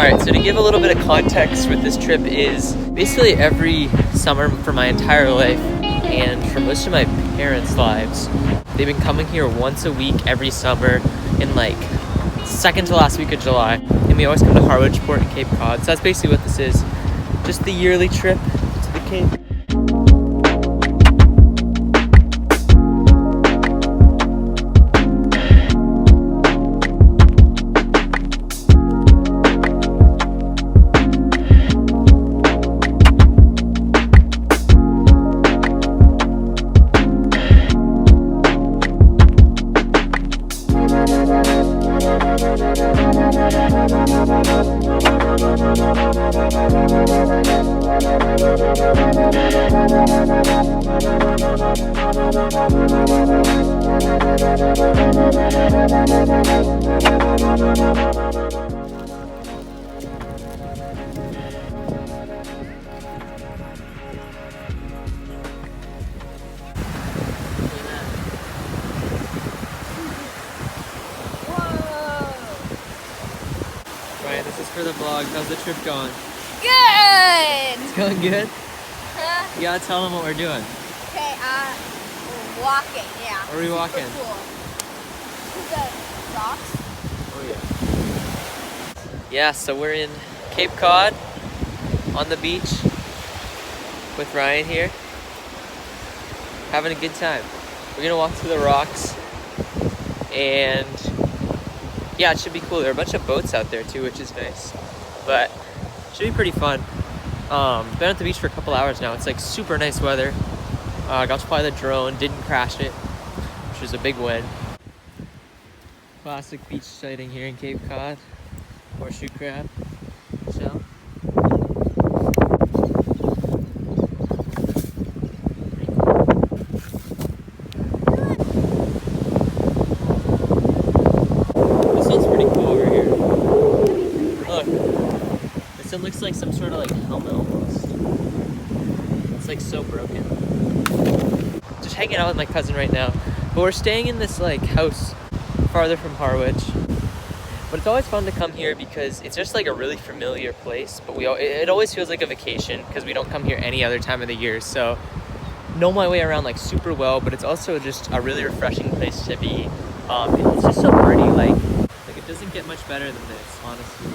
Alright, so to give a little bit of context with this trip is basically every summer for my entire life and for most of my parents' lives, they've been coming here once a week every summer in like second to last week of July. And we always come to Harwichport and Cape Cod. So that's basically what this is. Just the yearly trip to the Cape. Ryan, this is for the vlog. How's the trip going? Good! It's going good? Huh? You gotta tell them what we're doing. Okay, we're walking, yeah. Where are we walking? Super cool. To the rocks. Oh yeah. Yeah, so we're in Cape Cod on the beach with Ryan here. Having a good time. We're gonna walk through the rocks and yeah, it should be cool. There are a bunch of boats out there too, which is nice. But it should be pretty fun. Been at the beach for a couple hours now. It's like super nice weather. Got to fly the drone, didn't crash it, which was a big win. Classic beach sighting here in Cape Cod. Horseshoe crab shell. This one's pretty cool over here. Look, this one looks like some sort of like helmet almost. It's like so broken. Just hanging out with my cousin right now, but we're staying in this like house farther from Harwich. But it's always fun to come here because it's just like a really familiar place, but it always feels like a vacation because we don't come here any other time of the year. So know my way around like super well, but it's also just a really refreshing place to be. It's just so pretty, like it doesn't get much better than this, honestly.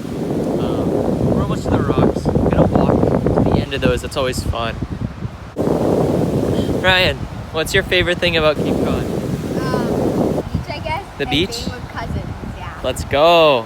We're almost to the rocks. We're gonna walk to the end of those. That's always fun. Ryan, what's your favorite thing about Cape Cod? Beach, I guess. The beach? Being with cousins, yeah. Let's go.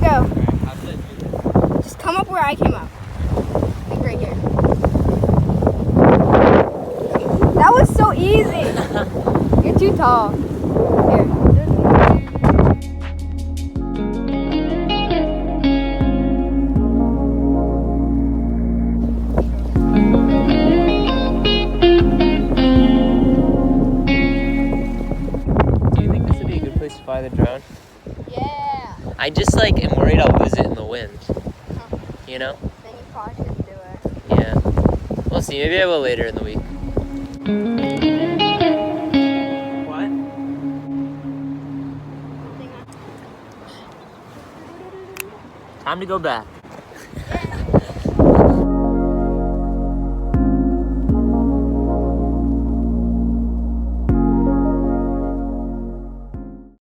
Go. Just come up where I came up. Like right here. That was so easy. You're too tall. Here. I just like am worried I'll lose it in the wind. You know? Then you probably shouldn't do it. Yeah. We'll see. Maybe I will later in the week. What? Something Time to go back. Yeah.